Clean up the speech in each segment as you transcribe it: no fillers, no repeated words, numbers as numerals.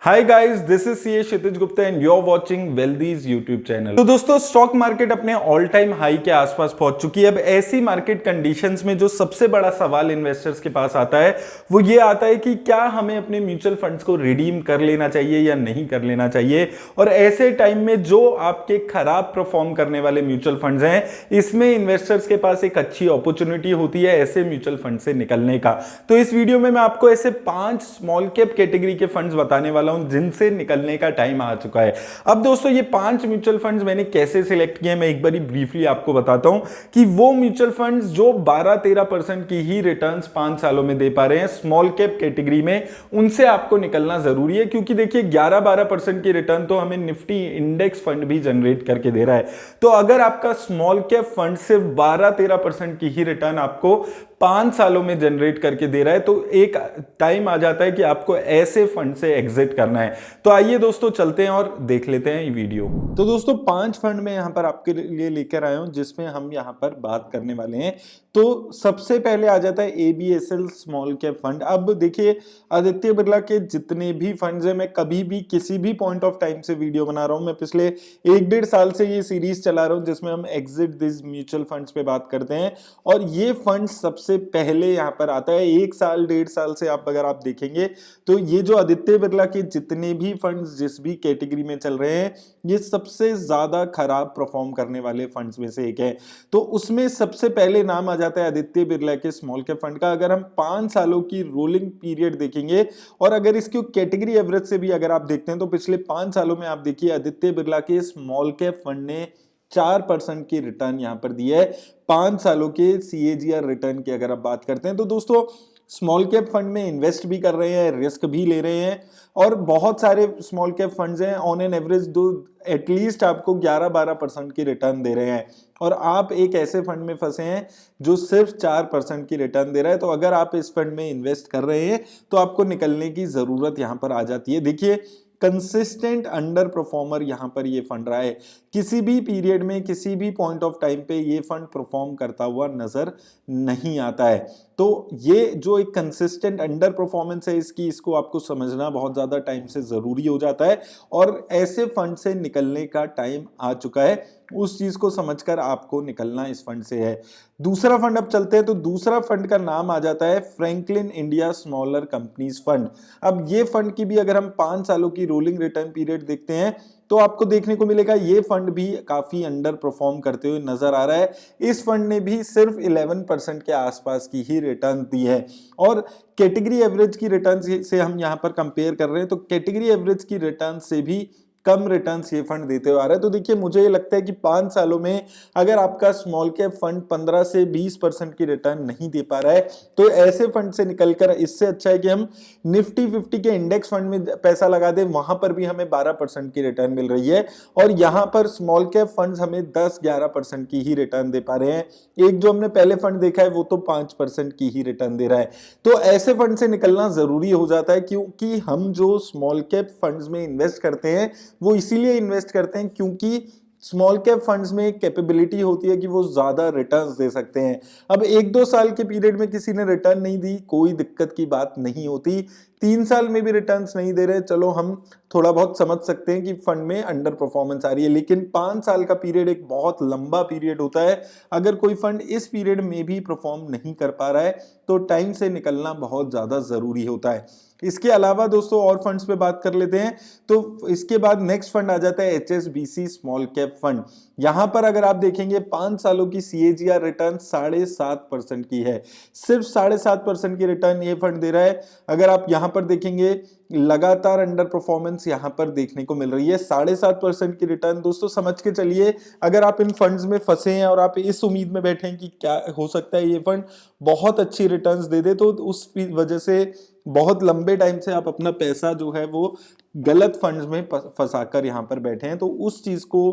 Hi guys, this is CA Kshitij Gupta and you are watching Wealthy's YouTube channel. तो दोस्तों, stock market अपने all time high के आसपास पहुंच चुकी है। अब ऐसी मार्केट कंडीशंस में जो सबसे बड़ा सवाल इन्वेस्टर्स के पास आता है वो ये आता है कि क्या हमें अपने म्यूचुअल फंड्स को रिडीम कर लेना चाहिए या नहीं कर लेना चाहिए। और ऐसे टाइम में जो आपके खराब परफॉर्म करने वाले म्यूचुअल फंड्स हैं, इसमें इन्वेस्टर्स के पास एक अच्छी अपॉर्चुनिटी होती है ऐसे म्यूचुअल फंड से निकलने का। तो इस वीडियो में मैं आपको ऐसे 5 स्मॉल कैप कैटेगरी के फंड्स बताने वाला जिनसे निकलने का टाइम आ चुका है। अब दोस्तों, ये 5 म्यूचुअल फंड्स मैंने कैसे सिलेक्ट किए, मैं एक बारी ब्रीफली आपको बताता हूं कि वो म्यूचुअल फंड्स जो 12-13% की ही रिटर्न्स 5 सालों में दे पा रहे हैं स्मॉल कैप कैटेगरी में, उनसे आपको निकलना जरूरी है। क्योंकि देखिए, 11-12% की रिटर्न तो हमें निफ्टी इंडेक्स फंड भी जनरेट करके दे रहा है। तो अगर आपका स्मॉल कैप फंड सिर्फ 12-13% की ही रिटर्न आपको 5 सालों में जनरेट करके दे रहा है, तो एक टाइम आ जाता है कि आपको ऐसे फंड से एग्जिट करना है। तो आइए दोस्तों, चलते हैं और देख लेते हैं ये वीडियो। तो दोस्तों, 5 फंड में यहां पर आपके लिए लेकर आया हूं जिसमें हम यहां पर बात करने वाले हैं। तो सबसे पहले आ जाता है एबीएसएल स्मॉल कैप फंड। अब देखिए, आदित्य बिरला के जितने भी फंड्स हैं, मैं कभी भी किसी भी पॉइंट ऑफ टाइम से वीडियो बना रहा हूं। मैं पिछले 1-1.5 साल से ये सीरीज चला रहा हूं जिसमें हम एग्जिट दिस म्यूचुअल फंड्स पे बात करते हैं। और ये फंड सबसे पहले यहां पर आता है। 1 साल 1.5 साल से अगर आप देखेंगे तो ये जो आदित्य बिरला के जितने भी फंड्स जिस भी कैटेगरी में चल रहे हैं, ये सबसे ज्यादा खराब परफॉर्म करने वाले फंड्स में से एक है। तो उसमें सबसे पहले नाम आ जाता है आदित्य बिरला के स्मॉल कैप फंड का। अगर हम 5 सालों की रोलिंग पीरियड देखेंगे और अगर इसकी कैटेगरी एवरेज से भी अगर आप देखते हैं तो पिछले 5 सालों में आप देखिए, आदित्य बिरला के स्मॉल कैप फंड ने 4% की रिटर्न यहां पर दी है। 5 सालों के सीएजीआर रिटर्न की अगर आप बात करते हैं तो दोस्तों, स्मॉल कैप फंड में इन्वेस्ट भी कर रहे हैं, रिस्क भी ले रहे हैं। और बहुत सारे स्मॉल कैप फंड्स हैं, ऑन एन एवरेज दो एटलीस्ट आपको 11-12% की रिटर्न दे रहे हैं। और आप एक ऐसे फंड में फंसे हैं जो सिर्फ 4% की रिटर्न दे रहा है। तो अगर आप इस फंड में इन्वेस्ट कर रहे हैं तो आपको निकलने की जरूरत यहां पर आ जाती है। देखिए, कंसिस्टेंट अंडर परफॉर्मर यहां पर ये फंड रहा है। किसी भी पीरियड में, किसी भी पॉइंट ऑफ टाइम पे ये फंड परफॉर्म करता हुआ नजर नहीं आता है। तो ये जो एक कंसिस्टेंट अंडर परफॉर्मेंस है इसको आपको समझना बहुत ज्यादा टाइम से जरूरी हो जाता है। और ऐसे फंड से निकलने का टाइम आ चुका है। उस चीज को समझकर आपको निकलना इस फंड से है। दूसरा फंड अब चलते हैं। तो दूसरा फंड का नाम आ जाता है Franklin India smaller companies fund. अब ये फंड की भी अगर हम 5 सालों की रोलिंग रिटर्न पीरियड देखते हैं तो आपको देखने को मिलेगा ये फंड भी काफी अंडर परफॉर्म करते हुए नजर आ रहा है। इस फंड ने भी सिर्फ 11% के आसपास की ही रिटर्न दी है। और कैटेगरी एवरेज की रिटर्न से हम यहां पर कंपेयर कर रहे हैं तो कैटेगरी एवरेज की रिटर्न से भी कम रिटर्न्स ये फंड देते हुए आ रहा है। तो देखिए, मुझे ये लगता है कि 5 सालों में अगर आपका स्मॉल कैप फंड 15 से 20% की रिटर्न नहीं दे पा रहा है तो ऐसे फंड से निकलकर इससे अच्छा है कि हम निफ्टी 50 के इंडेक्स फंड में पैसा लगा दें। वहां पर भी हमें 12% की रिटर्न मिल रही है और यहां पर स्मॉल कैप फंड्स हमें 10-11% की ही रिटर्न दे पा रहे हैं। एक जो हमने पहले फंड देखा है वो तो 5% की ही रिटर्न दे रहा है। तो ऐसे फंड से निकलना जरूरी हो जाता है, क्योंकि हम जो स्मॉल कैप फंड्स में इन्वेस्ट करते हैं वो इसीलिए इन्वेस्ट करते हैं क्योंकि स्मॉल कैप फंड्स में एक कैपेबिलिटी होती है कि वो ज्यादा रिटर्न्स दे सकते हैं। अब 1-2 साल के पीरियड में किसी ने रिटर्न नहीं दी, कोई दिक्कत की बात नहीं होती। 3 साल में भी रिटर्न्स नहीं दे रहे, चलो हम थोड़ा बहुत समझ सकते हैं कि फंड में अंडर परफॉर्मेंस आ रही है। लेकिन 5 साल का पीरियड एक बहुत लंबा पीरियड होता है। अगर कोई फंड इस पीरियड में भी परफॉर्म नहीं कर पा रहा है तो टाइम से निकलना बहुत ज्यादा जरूरी होता है। इसके अलावा दोस्तों और फंड्स पे बात कर लेते हैं। तो इसके बाद नेक्स्ट फंड आ जाता है एचएसबीसी स्मॉल कैप फंड। यहां पर अगर आप देखेंगे 5 सालों की सीएजीआर रिटर्न 7.5% की है। सिर्फ 7.5% की रिटर्न ये फंड दे रहा है। अगर आप यहां पर देखेंगे, लगातार अंडर परफॉर्मेंस यहां पर देखने को मिल रही है। 7.5% की रिटर्न दोस्तों, समझ के चलिए, अगर आप इन फंड्स में फंसे हैं और आप इस उम्मीद में बैठे हैं कि क्या हो सकता है ये फंड बहुत अच्छी रिटर्न्स दे दे, तो उस वजह से बहुत लंबे टाइम से आप अपना पैसा जो है वो गलत फंड्स में फंसाकर यहां पर बैठे हैं। तो उस चीज को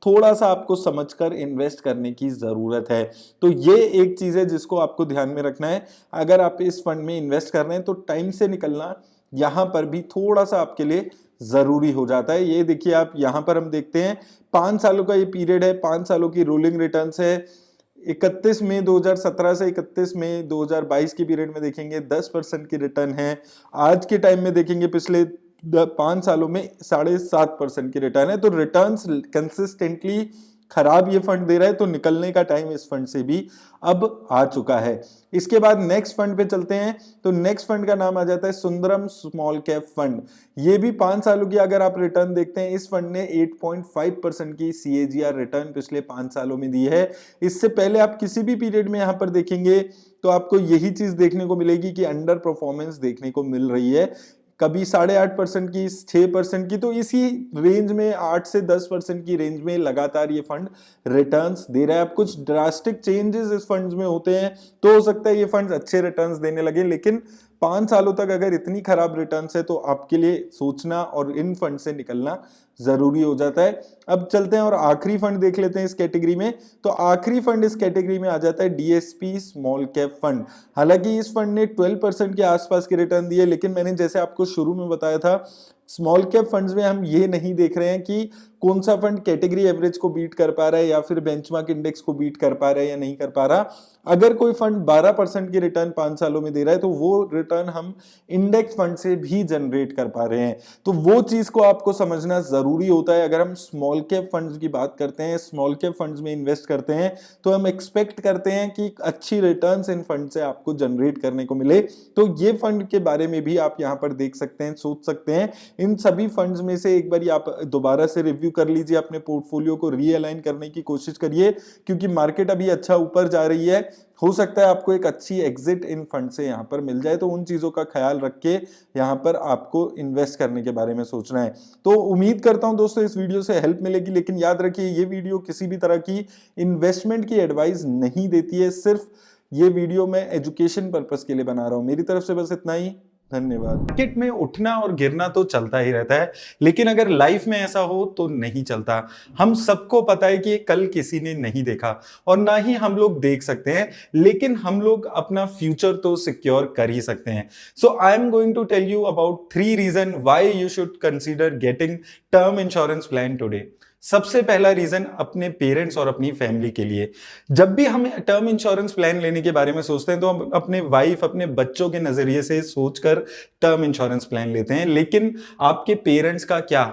थोड़ा सा आपको समझकर इन्वेस्ट करने की जरूरत है। तो ये एक चीज है जिसको आपको ध्यान में रखना है। अगर आप इस फंड में इन्वेस्ट कर रहे हैं तो टाइम से निकलना यहां पर भी थोड़ा सा आपके लिए जरूरी हो जाता है। ये देखिए, आप यहां पर हम देखते हैं 5 सालों का ये पीरियड है, 5 सालों की रोलिंग रिटर्न्स है। 31 मई 2017 से 31 मई 2022 के पीरियड में देखेंगे 10% की रिटर्न है। आज के टाइम में देखेंगे पिछले 5 सालों में 7.5% की रिटर्न है। तो रिटर्न्स कंसिस्टेंटली खराब ये फंड दे रहा है, तो निकलने का टाइम इस फंड से भी अब आ चुका है। इसके बाद नेक्स्ट फंड पे चलते हैं। तो नेक्स्ट फंड का नाम आ जाता है सुंदरम स्मॉल कैप फंड। ये भी 5 सालों की अगर आप रिटर्न देखते हैं, इस फंड ने 8.5% की CAGR रिटर्न पिछले 5 सालों में दी है। इससे पहले आप किसी भी पीरियड में यहां पर देखेंगे तो आपको यही चीज देखने को मिलेगी कि अंडर परफॉर्मेंस देखने को मिल रही है, कभी 8.5% की, 6% की, तो इसी रेंज में 8 से 10% की रेंज में लगातार ये फंड रिटर्न्स दे रहा है। अब कुछ ड्रास्टिक चेंजेस इस फंड्स में होते हैं तो हो सकता है ये फंड्स अच्छे रिटर्न्स देने लगे, लेकिन 5 सालों तक अगर इतनी खराब रिटर्न्स है तो आपके लिए सोचना और इन फंड से निकलना जरूरी हो जाता है। अब चलते हैं और आखिरी फंड देख लेते हैं इस कैटेगरी में। तो आखिरी फंड इस कैटेगरी में आ जाता है DSP स्मॉल कैप फंड। हालांकि इस फंड ने 12% के आसपास की रिटर्न दी है, लेकिन मैंने जैसे आपको शुरू में बताया था, स्मॉल कैप फंड्स में हम ये नहीं देख रहे हैं कि कौन सा फंड कैटेगरी एवरेज को बीट कर पा रहा है या फिर बेंचमार्क इंडेक्स को बीट कर पा रहा है या नहीं कर पा रहा। अगर कोई फंड 12% की रिटर्न 5 सालों में दे रहा है तो वो रिटर्न हम इंडेक्स फंड से भी जनरेट कर पा रहे हैं। तो वो चीज को आपको समझना जरूरी होता है। अगर हम स्मॉल कैप फंड्स की बात करते हैं, स्मॉल कैप फंड्स में इन्वेस्ट करते हैं, तो हम एक्सपेक्ट करते हैं कि अच्छी रिटर्न्स इन फंड से आपको जनरेट करने को मिले। तो ये फंड के बारे में भी आप यहाँ पर देख सकते हैं, सोच सकते हैं। इन सभी फंड्स में से एक बार आप दोबारा से रिव्यू कर लीजिए, अपने पोर्टफोलियो को रीअलाइन करने की कोशिश करिए, क्योंकि मार्केट अभी अच्छा ऊपर जा रही है। हो सकता है आपको एक अच्छी एग्जिट इन फंड से यहाँ पर मिल जाए, तो उन चीजों का ख्याल रख के यहाँ पर आपको इन्वेस्ट करने के बारे में सोचना है। तो उम्मीद करता हूं दोस्तों इस वीडियो से हेल्प मिलेगी, लेकिन याद रखिए ये वीडियो किसी भी तरह की इन्वेस्टमेंट की एडवाइस नहीं देती है। सिर्फ ये वीडियो मैं एजुकेशन पर्पस के लिए बना रहा हूं। मेरी तरफ से बस इतना ही, धन्यवाद। मार्केट में उठना और गिरना तो चलता ही रहता है, लेकिन अगर लाइफ में ऐसा हो तो नहीं चलता। हम सबको पता है कि कल किसी ने नहीं देखा और ना ही हम लोग देख सकते हैं, लेकिन हम लोग अपना फ्यूचर तो सिक्योर कर ही सकते हैं। So I am going to tell you about 3 reason why you should consider getting term insurance plan today. सबसे पहला रीजन अपने पेरेंट्स और अपनी फैमिली के लिए। जब भी हम टर्म इंश्योरेंस प्लान लेने के बारे में सोचते हैं तो हम अपने वाइफ, अपने बच्चों के नजरिए से सोचकर टर्म इंश्योरेंस प्लान लेते हैं, लेकिन आपके पेरेंट्स का क्या?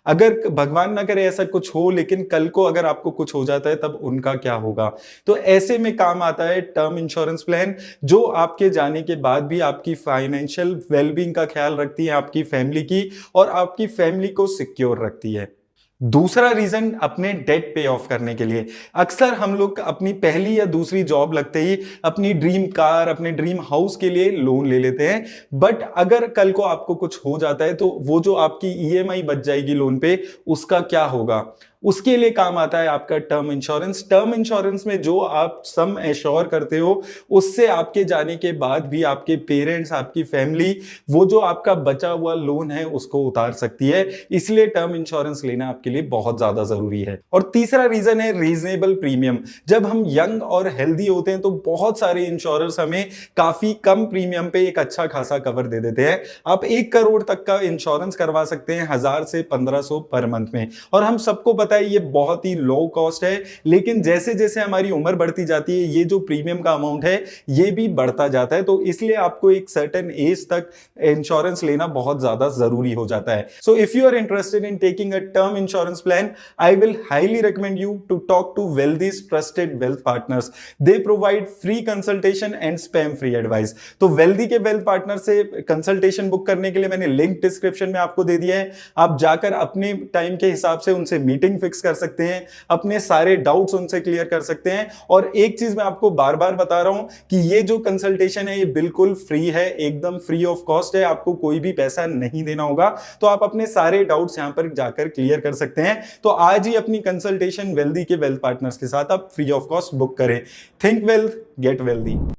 अगर भगवान ना करे ऐसा कुछ हो, लेकिन कल को अगर आपको कुछ हो जाता है तब उनका क्या होगा? तो ऐसे में काम आता है टर्म इंश्योरेंस प्लान, जो आपके जाने के बाद भी आपकी फाइनेंशियल वेलबींग का ख्याल रखती है, आपकी फैमिली की, और आपकी फैमिली को सिक्योर रखती है। दूसरा रीजन अपने डेट पे ऑफ करने के लिए। अक्सर हम लोग अपनी पहली या दूसरी जॉब लगते ही अपनी ड्रीम कार, अपने ड्रीम हाउस के लिए लोन ले लेते हैं, बट अगर कल को आपको कुछ हो जाता है तो वो जो आपकी EMI बच जाएगी लोन पे, उसका क्या होगा? उसके लिए काम आता है आपका टर्म इंश्योरेंस। टर्म इंश्योरेंस में जो आप सम एश्योर करते हो, उससे आपके जाने के बाद भी आपके पेरेंट्स, आपकी फैमिली, वो जो आपका बचा हुआ लोन है उसको उतार सकती है। इसलिए टर्म इंश्योरेंस लेना आपके लिए बहुत ज्यादा जरूरी है। और तीसरा रीजन है रीजनेबल प्रीमियम। जब हम यंग और हेल्दी होते हैं तो बहुत सारे इंश्योरर्स हमें काफी कम प्रीमियम पे एक अच्छा खासा कवर दे देते हैं। आप 1 करोड़ तक का इंश्योरेंस करवा सकते हैं 1000 से 1500 पर मंथ में। और हम सबको पता है ये बहुत ही लो कॉस्ट है, लेकिन जैसे जैसे हमारी उम्र बढ़ती जाती है ये जो प्रीमियम का अमाउंट है ये भी बढ़ता जाता है। तो इसलिए आपको एक सर्टेन एज तक इंश्योरेंस लेना बहुत ज्यादा जरूरी हो जाता है। So if you are interested in taking a term insurance plan, I will highly recommend you to talk to Wealthy's trusted wealth partners. They provide free consultation and spam free advice. तो Wealthy के wealth partner से consultation book करने के लिए मैंने link description में आपको दे दिया है। आप जाकर अपने टाइम के हिसाब से उनसे मीटिंग फिक्स कर सकते हैं, अपने सारे डाउट्स उनसे क्लियर कर सकते हैं। और एक चीज मैं आपको बार बार बता रहा हूं कि ये जो कंसल्टेशन है ये बिल्कुल फ्री है, एकदम फ्री ऑफ कॉस्ट है, आपको कोई भी पैसा नहीं देना होगा। तो आप अपने सारे डाउट्स यहां पर जाकर क्लियर कर सकते हैं। तो आज ही अपनी कंसल्टेशन वेल्दी के वेल्थ पार्टनर्स के साथ आप फ्री ऑफ कॉस्ट बुक करें। Think wealth, get wealthy.